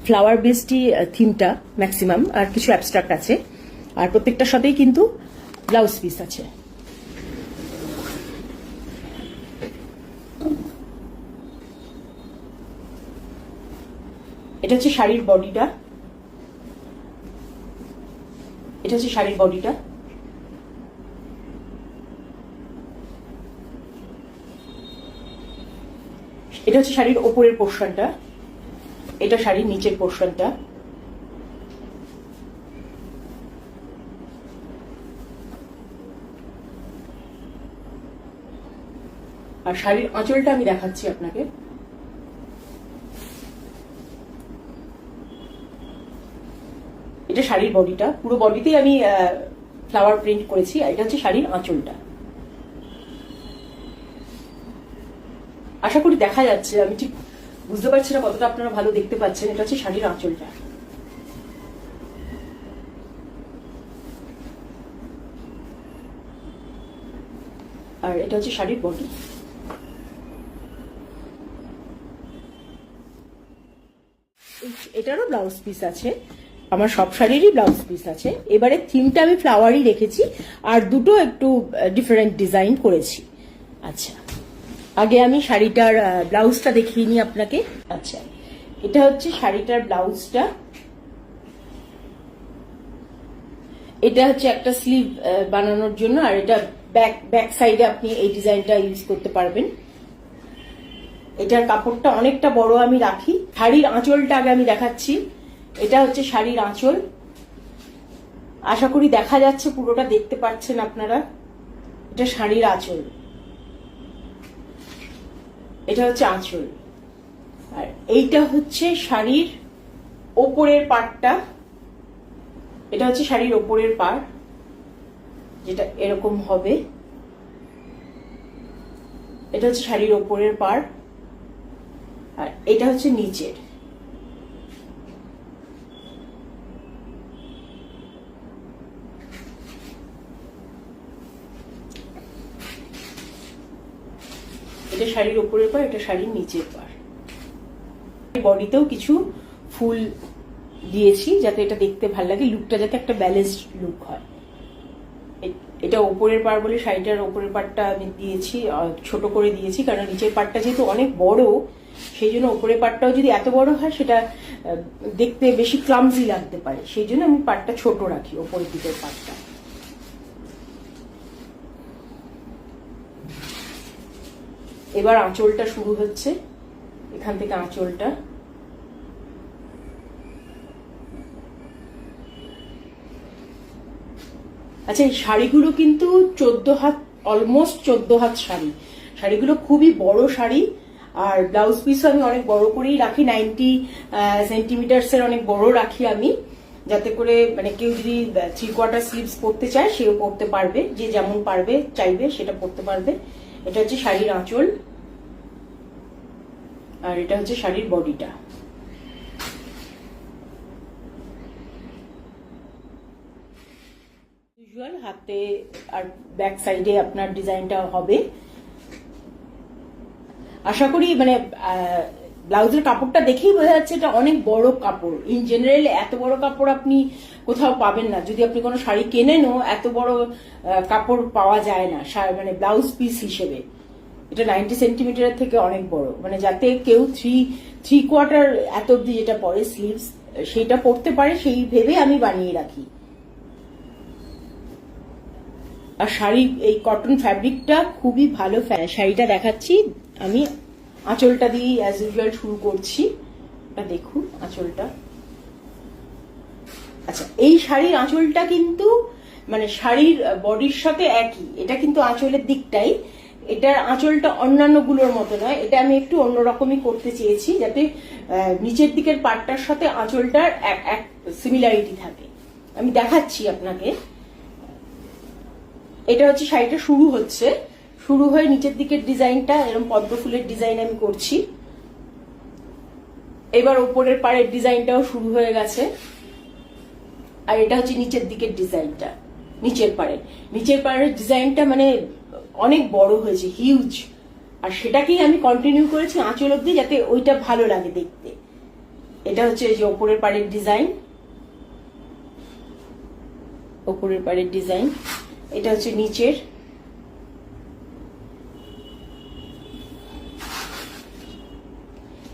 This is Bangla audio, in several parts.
ফ্লাওয়ার বেসডই থিমটা ম্যাক্সিমাম, আর কিছু অ্যাবস্ট্রাক্ট আছে, আর প্রত্যেকটার সাথেই কিন্তু ব্লাউজ পিস আছে। এটা হচ্ছে শাড়ির বডিটা, এটা হচ্ছে শাড়ির বডিটা। এটা হচ্ছে শাড়ির ওপরের পোর্শনটা, এটা শাড়ির নিচের পোর্শনটা। আর শাড়ির আঁচলটা আমি দেখাচ্ছি আপনাকে। এটা শাড়ির বডিটা, পুরো বডিতেই আমি ফ্লাওয়ার প্রিন্ট করেছি। আর এটা হচ্ছে শাড়ির আঁচলটা। আশা করি দেখা যাচ্ছে, আমি ঠিক বুঝতে পারছি না কতটা আপনারা ভালো দেখতে পাচ্ছেন। এটা হচ্ছে শাড়ির আঁচলটা। আর এটা হচ্ছে শাড়ির বডি। এটারও ব্লাউজ পিস আছে, আমার সব শাড়িরই ব্লাউজ পিস আছে। এবারে থিমটা আমি ফ্লাওয়ারই রেখেছি, আর দুটো একটু ডিফারেন্ট ডিজাইন করেছি। আচ্ছা, আগে আমি শাড়িটার ব্লাউজটা দেখিয়ে নিই আপনাকে। আচ্ছা, এটা হচ্ছে শাড়িটার ব্লাউজটা। এটা হচ্ছে একটা স্লিভ বানানোর জন্য, আর এটা ব্যাক সাইডে আপনি এই ডিজাইনটা ইউজ করতে পারবেন। এটার কাপড়টা অনেকটা বড় আমি রাখি। শাড়ির আঁচলটা আগে আমি দেখাচ্ছি। এটা হচ্ছে শাড়ির আঁচল। আশা করি দেখা যাচ্ছে, পুরোটা দেখতে পাচ্ছেন আপনারা। এটা শাড়ির আঁচল, এটা হচ্ছে আঁচল। আর এইটা হচ্ছে শাড়ির ওপরের পার্টটা। এটা হচ্ছে শাড়ির ওপরের পার্ট, যেটা এরকম হবে। এটা হচ্ছে শাড়ির ওপরের পার্ট, আর এটা হচ্ছে নিচের। এটা শাড়ির ওপরের পার, এটা শাড়ির নিচের পার। বডিতেও কিছু ফুল দিয়েছি যাতে এটা দেখতে ভালো লাগে, লুকটা যাতে একটা ব্যালেন্সড লুক হয়। এটা ওপরের পার বলে শাড়িটার ওপরের পারটা আমি দিয়েছি, ছোট করে দিয়েছি, কারণ নিচের পারটা যেহেতু অনেক বড়, সেই জন্য ওপরের পারটাও যদি এত বড় হয় সেটা দেখতে বেশি ক্লামজি লাগতে পারে। সেই জন্য আমি পারটা ছোট রাখি, ওপরের দিকের পারটা। এবার আঁচলটা শুরু হচ্ছে, এখান থেকে আঁচলটা। আচ্ছা, এই শাড়িগুলো কিন্তু 14 হাত, অলমোস্ট 14 হাত শাড়ি। শাড়িগুলো খুবই বড় শাড়ি, আর ব্লাউজ পিসও আমি অনেক বড় করেই রাখি, 90 সেন্টিমিটার্স এর অনেক বড় রাখি আমি, যাতে করে মানে কেউ যদি 3/4 স্লিভস পরতে চায় সেও পরতে পারবে, যে যেমন পারবে চাইবে সেটা পরতে পারবে। এটা হচ্ছে শাড়ির আঁচল, আর এটা হচ্ছে শাড়ির বডিটা। ইউজুয়াল হাতে আর ব্যাক সাইডে আপনার ডিজাইনটা হবে। আশা করি মানে ব্লাউজের কাপড়টা দেখেই বোঝা যাচ্ছে এটা অনেক বড় কাপড়। ইন জেনারেল এত বড় কাপড় আপনি কোথাও পাবেন না, যদি আপনি কোনো শাড়ি কেনেনও এত বড় কাপড় পাওয়া যায় না, মানে ব্লাউজ পিস হিসেবে। এটা 90 সেন্টিমিটারের থেকে অনেক বড়, মানে যাতে কেউ 3/4 এত অব্দি যেটা পরে স্লিভস সেটা পরতে পারে, সেই ভেবে আমি বানিয়ে রাখি। আর শাড়ি এই কটন ফ্যাব্রিকটা খুবই ভালো। শাড়িটা দেখাচ্ছি আমি, আঁচলটা দিয়ে অ্যাজ ইউজুয়াল শুরু করছি। এটা দেখুন আঁচলটা। আচ্ছা, এই শাড়ির আঁচলটা কিন্তু মানে শাড়ির বডির সাথে একই, এটা কিন্তু আঁচলের দিকটাই। এটার আঁচলটা অন্যান্য গুলোর মতো নয়, এটা আমি একটু অন্যরকমই করতে চেয়েছি, যাতে নিচের দিকের পার্টটার সাথে আঁচলটার এক সিমিলারিটি থাকে। আমি দেখাচ্ছি আপনাকে। এটা হচ্ছে শাড়িটা শুরু হচ্ছে, শুরু হয়ে নিচের দিকের ডিজাইনটা এরকম পদ্ম ফুলের ডিজাইন আমি করছি। এবার ওপরের পাড়ের ডিজাইনটাও শুরু হয়ে গেছে, আর এটা হচ্ছে নিচের দিকের ডিজাইনটা। নিচের পাড়ের ডিজাইনটা মানে অনেক বড় হয়েছে, হিউজ, আর সেটাকেই আমি কন্টিনিউ করেছি আঁচল অব্দি, যাতে ওইটা ভালো লাগে দেখতে। এটা হচ্ছে এই যে ওপরের পাড়ের ডিজাইন, ওপরের পাড়ের ডিজাইন। এটা হচ্ছে নিচের,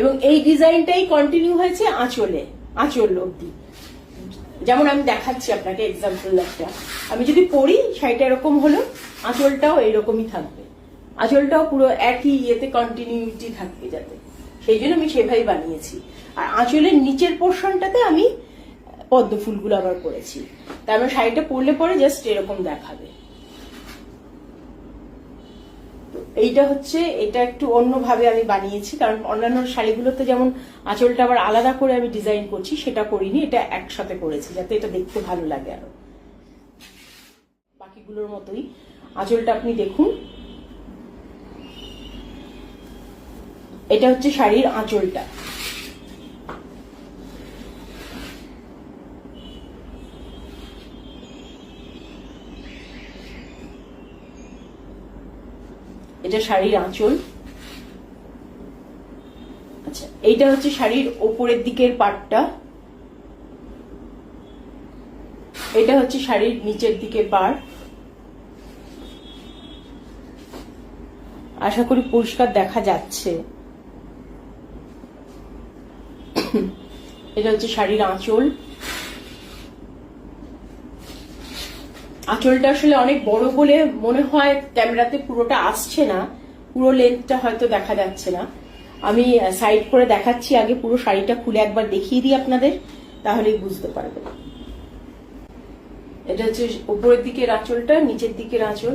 এবং এই ডিজাইনটাই কন্টিনিউ হয়েছে আঁচলে, আঁচল অব্দি। যেমন আমি দেখাচ্ছি আপনাকে এক্সাম্পল একটা, আমি যদি পরি শাড়িটা এরকম হলো, আঁচলটাও এইরকমই থাকবে, আঁচলটাও পুরো একই ইয়েতে কন্টিনিউটি থাকবে যাতে, সেই জন্য আমি সেভাবেই বানিয়েছি। আর আঁচলের নিচের পোর্শনটাতে আমি পদ্ম ফুলগুলো আবার করেছি, তারপরে শাড়িটা পরলে পরে জাস্ট এরকম দেখাবে। এইটা হচ্ছে, এটা একটু অন্যভাবে আমি বানিয়েছি, কারণ অন্যান্য শাড়িগুলোতে যেমন আঁচলটা আবার আলাদা করে আমি ডিজাইন করছি, সেটা করিনি, এটা একসাথে করেছি যাতে এটা দেখতে ভালো লাগে। আরো বাকিগুলোর মতোই আঁচলটা আপনি দেখুন, এটা হচ্ছে শাড়ির আঁচলটা। এটা শাড়ির আঁচল। আচ্ছা, এইটা হচ্ছে শাড়ির ওপরের দিকের পাটটা, এটা হচ্ছে শাড়ির নিচের দিকের পাড়। আশা করি পরিষ্কার দেখা যাচ্ছে। এটা হচ্ছে শাড়ির আঁচল। আঁচলটা আসলে অনেক বড় বলে মনে হয় ক্যামেরাতে পুরোটা আসছে না, পুরো লেন্থটা হয়তো দেখা যাচ্ছে না। আমি সাইড করে দেখাচ্ছি, আগে পুরো শাড়িটা খুলে একবার দেখিয়ে দিই আপনাদের, তাহলেই বুঝতে পারবেন। এটা হচ্ছে উপরের দিকের আঁচলটা, নিচের দিকের আঁচল।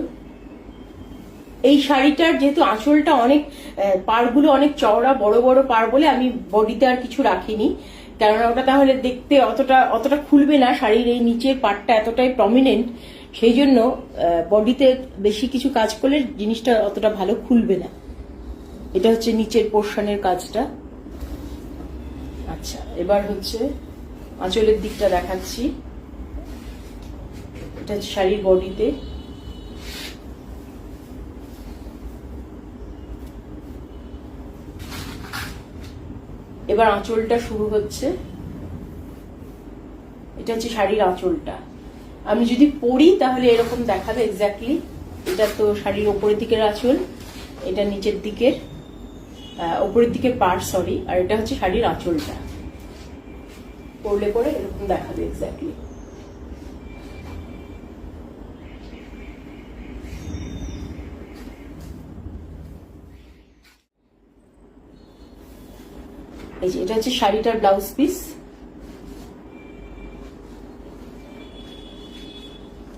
এই শাড়িটার যেহেতু আঁচলটা অনেক, পাড়গুলো অনেক চওড়া বড় বড় পাড় বলে আমি বডিতে আর কিছু রাখিনি, কেননা ওটা তাহলে দেখতে অতটা খুলবে না, শাড়ির এই নিচের পাড়টা এতটাই প্রমিনেন্ট, সেই জন্য বডিতে বেশি কিছু কাজ করলে জিনিসটা অতটা ভালো খুলবে না। এটা হচ্ছে নিচের পোর্শনের কাজটা। আচ্ছা, এবার হচ্ছে আঁচলের দিকটা দেখাচ্ছি। এটা হচ্ছে শাড়ির বডিতে, এবার আঁচলটা শুরু হচ্ছে। এটা হচ্ছে শাড়ির আঁচলটা। আমি যদি পরি তাহলে এরকম দেখাবে এক্স্যাক্টলি। এটা তো শাড়ির ওপরের দিকের আঁচল, এটা নিচের দিকের, ওপরের দিকের পাড় সরি, আর এটা হচ্ছে শাড়ির আঁচলটা। পরলে পরে এরকম দেখাবে এক্স্যাক্টলি। এই যে এটা হচ্ছে শাড়িটার ব্লাউজ পিস,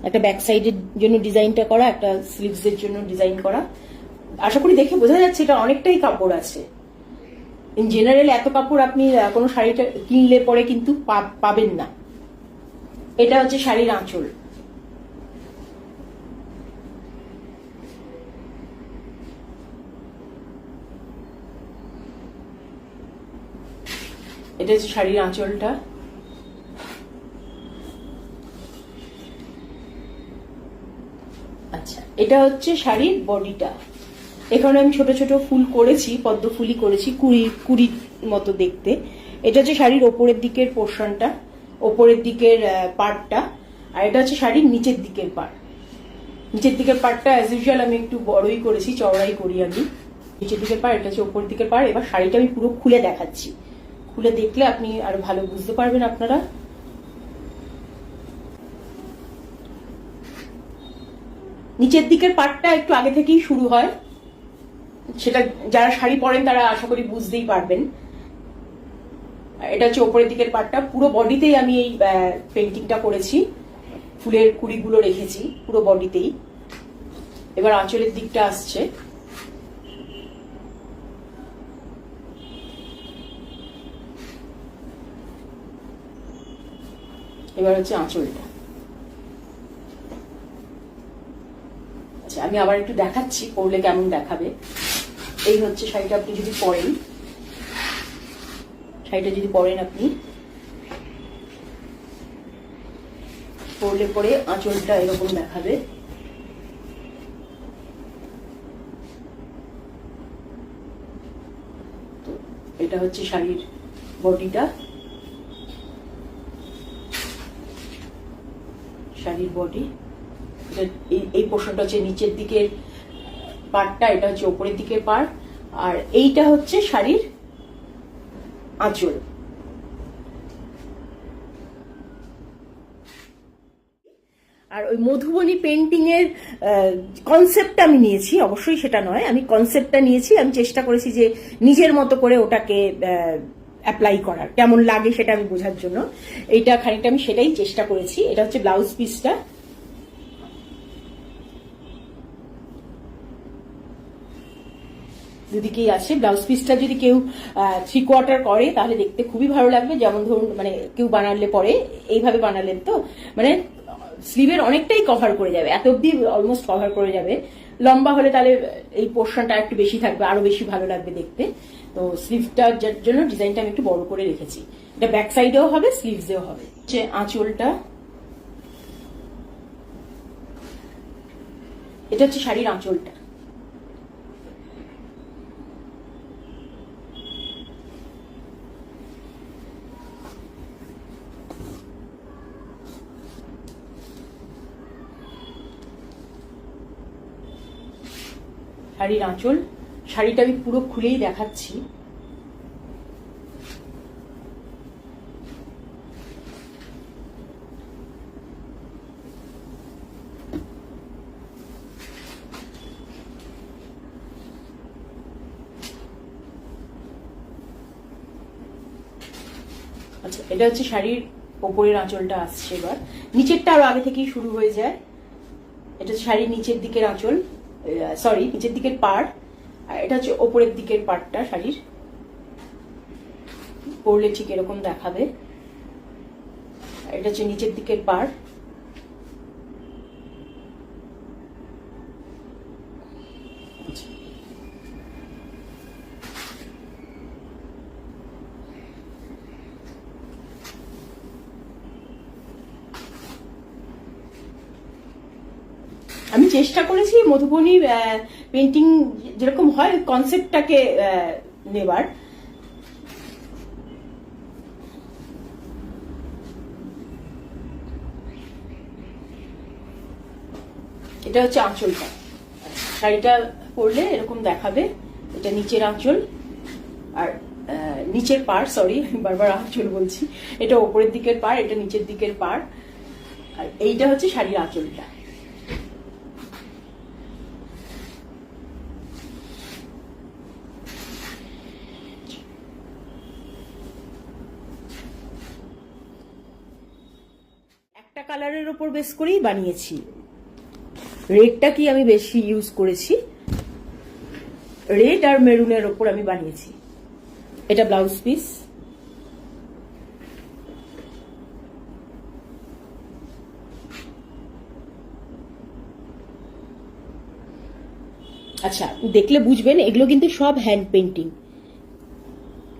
একটা ব্যাক সাইডের জন্য ডিজাইনটা করা, একটা স্লিভস এর জন্য ডিজাইন করা। আশা করি দেখে বোঝা যাচ্ছে এটা অনেকটাই কাপড় আছে। ইন জেনারেল এত কাপড় আপনি কোনো শাড়িটা কিনলে পরে কিন্তু পাবেন না। এটা হচ্ছে শাড়ির আঁচল। এটা হচ্ছে শাড়ির আঁচলটা। আচ্ছা, এটা হচ্ছে শাড়ির বডিটা। এখানে আমি ছোট ছোট ফুল করেছি, পদ্ম ফুলই করেছি, কুড়ির মতো দেখতে। এটা হচ্ছে শাড়ির ওপরের দিকের পোর্শনটা, ওপরের দিকের পার্টটা, আর এটা হচ্ছে শাড়ির নিচের দিকের পার্ট। নিচের দিকের পার্টটা অ্যাজ ইউজুয়াল আমি একটু বড়ই করেছি, চওড়াই করি আমি। নিচের দিকের পার্ট, এটা হচ্ছে ওপরের দিকের পার্ট। এবার শাড়িটা আমি পুরো খুলে দেখাচ্ছি, খুলে দেখলে আপনি আরো ভালো বুঝতে পারবেন আপনারা। নিচের দিকের পার্টটা একটু আগে থেকেই শুরু হয়, সেটা যারা শাড়ি পরেন তারা আশা করি বুঝতেই পারবেন। এটা হচ্ছে ওপরের দিকের পার্টটা, পুরো বডিতেই আমি এই পেন্টিংটা করেছি, ফুলের কুড়িগুলো রেখেছি পুরো বডিতেই। এবার আঁচলের দিকটা আসছে। এবার হচ্ছে আঁচলটা। আচ্ছা, আমি আবার একটু দেখাচ্ছি পরলে কেমন দেখাবে। এই হচ্ছে শাড়িটা, আপনি যদি পরেন, শাড়িটা যদি পরেন আপনি, পরলে পরে আঁচলটা এরকম দেখাবে। তো এটা হচ্ছে শাড়ির বডিটা, শাড়ির বডি, এই পোর্শনটা হচ্ছে নিচের দিকের পার্টটা, এটা হচ্ছে ওপরের দিকের পার্ট, আর এইটা হচ্ছে শাড়ির আঁচল। আর ওই মধুবনী পেন্টিং এর কনসেপ্টটা আমি নিয়েছি, অবশ্যই সেটা নয়, আমি কনসেপ্টটা নিয়েছি, আমি চেষ্টা করেছি যে নিজের মতো করে ওটাকে অ্যাপ্লাই করার, কেমন লাগে সেটা আমি বোঝার জন্য এইটা খানিকটা আমি সেটাই চেষ্টা করেছি। এটা হচ্ছে ব্লাউজ পিসটা, দুদিকেই আছে। ব্লাউজ পিসটা যদি কেউ 3/4 করে তাহলে দেখতে খুবই ভালো লাগবে, যেমন ধরুন মানে কেউ বানালে পরে এইভাবে বানালেন তো মানে স্লিভের অনেকটাই কভার করে যাবে, এত অব্দি অলমোস্ট কভার করে যাবে। লম্বা হলে তাহলে এই পোর্শনটা একটু বেশি থাকবে, আরো বেশি ভালো লাগবে দেখতে। তো স্লিভটার জন্য ডিজাইনটা আমি একটু বড় করে রেখেছি। এটা ব্যাক সাইডেও হবে, স্লিভসেও হবে। যে আঁচলটা, এটা হচ্ছে শাড়ির আঁচলটা। শাড়ির আঁচল, শাড়িটা আমি পুরো খুলেই দেখাচ্ছি। আচ্ছা, এটা হচ্ছে শাড়ির ওপরের আঁচলটা আসছে। এবার নিচেরটা আরো আগে থেকেই শুরু হয়ে যায়। এটা হচ্ছে শাড়ির নিচের দিকের আঁচল, সরি নিচের দিকের পাড়, আর এটা হচ্ছে ওপরের দিকের পাড়টা শাড়ির। পরলে ঠিক এরকম দেখাবে। এটা হচ্ছে নিচের দিকের পাড়। আমি চেষ্টা করেছি মধুবনী পেন্টিং যেরকম হয় কনসেপ্টটাকে নেবার। এটা হচ্ছে আঁচলটা, শাড়িটা পরলে এরকম দেখাবে। এটা নিচের আঁচল, আর নিচের পাড়, সরি বারবার আঁচল বলছি, এটা ওপরের দিকের পাড়, এটা নিচের দিকের পাড়, আর এইটা হচ্ছে শাড়ির আঁচলটা। একটা কালারের ওপর বেস করেই বানিয়েছি। রেডটা কি আমি বেশি ইউজ করেছি, রেড আর মেরুনের ওপর আমি বানিয়েছি। এটা ব্লাউজ পিস। আচ্ছা, দেখলে বুঝবেন এগুলো কিন্তু সব হ্যান্ড পেন্টিং,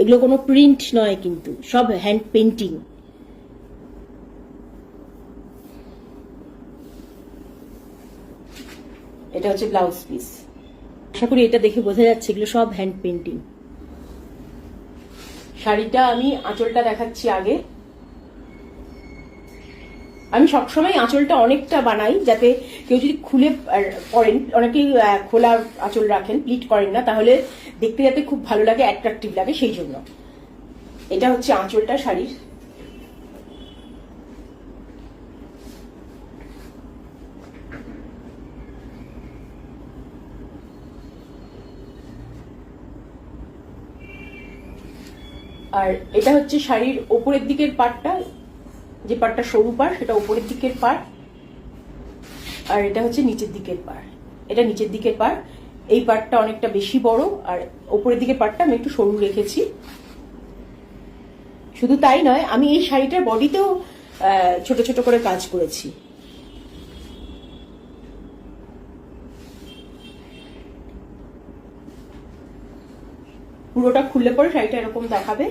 এগুলো কোনো প্রিন্ট নয়, কিন্তু সব হ্যান্ড পেন্টিং। এটা হচ্ছে ব্লাউজ পিস। আশা করি এটা দেখে বোঝা যাচ্ছে এগুলো সব হ্যান্ড পেন্টিং। শাড়িটা আমি আঁচলটা দেখাচ্ছি আগে। আমি সবসময় আঁচলটা অনেকটা বানাই, যাতে কেউ যদি খুলে পরেন, অনেকেই খোলা আঁচল রাখেন, প্লিট করেন না, তাহলে দেখতে যাতে খুব ভালো লাগে, অ্যাট্রাকটিভ লাগে, সেই জন্য। এটা হচ্ছে আঁচলটা শাড়ির। আর এটা হচ্ছে শাড়ির ওপরের দিকের পার্টটা, যে পার্টটা সরু পাড় সেটা উপরের দিকের পাড়, আর এটা হচ্ছে নিচের দিকের পাড়। এটা নিচের দিকের পাড়, এই পার্টটা অনেকটা বেশি বড়, আর উপরের দিকের পার্টটা আমি একটু সরু রেখেছি। শুধু তাই নয়, আমি এই শাড়িটার বডিতেও ছোট ছোট করে কাজ করেছি। পুরোটা খুললে পরে শাড়িটা এরকম দেখাবে।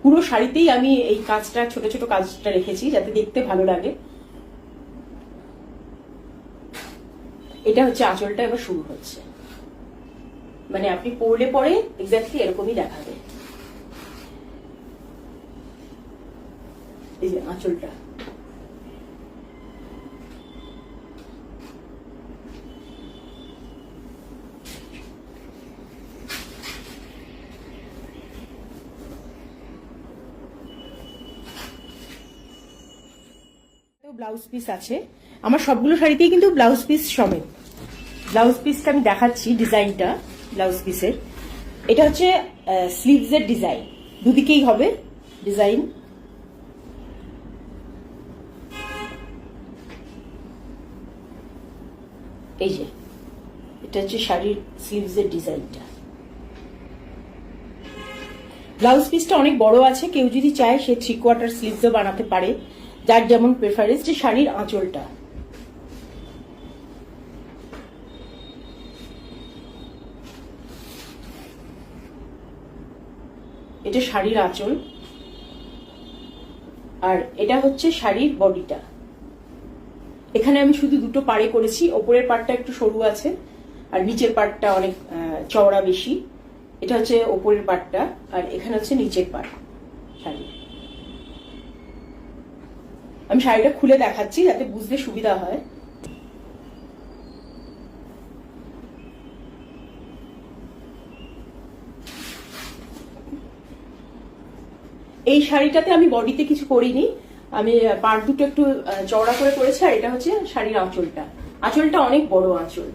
পুরো শাড়িতেই আমি এই কাজটা, ছোট ছোট কাজটা রেখেছি যাতে দেখতে ভালো লাগে। এটা হচ্ছে আঁচলটা, এবার শুরু হচ্ছে, মানে আপনি পরলে পরে এক্স্যাক্টলি এরকমই দেখাবে। এই যে আঁচলটা, ব্লাউজ পিস আছে আমার সবগুলো শাড়িতেই, কিন্তু ব্লাউজ পিস সমেত। ব্লাউজ পিসটা আমি দেখাচ্ছি, ডিজাইনটা ব্লাউজ পিসের। এটা হচ্ছে স্লিভস এর ডিজাইন, দুদিকেই হবে ডিজাইন। এই যে এটা হচ্ছে শাড়ির স্লিভস এর ডিজাইনটা। ব্লাউজ পিসটা অনেক বড় আছে, কেউ যদি চায় সে 3/4 স্লিভসও বানাতে পারে, যার যেমন প্রেফারেন্স। যে শাড়ির আঁচলটা, এটা শাড়ির আঁচল, আর এটা হচ্ছে শাড়ির বডিটা। এখানে আমি শুধু দুটো পাড়ে করেছি, ওপরের পাড়টা একটু সরু আছে আর নিচের পাড়টা অনেক চওড়া বেশি। এটা হচ্ছে ওপরের পাড়টা, আর এখানে হচ্ছে নিচের পাড় শাড়ি। আমি শাড়িটা খুলে দেখাচ্ছি যাতে বুঝতে সুবিধা হয়। এই শাড়িটাতে আমি বডিতে কিছু করিনি, আমি পাড় দুটো একটু চওড়া করে করেছি। আর এটা হচ্ছে শাড়ির আঁচলটা, আঁচলটা অনেক বড় আঁচল।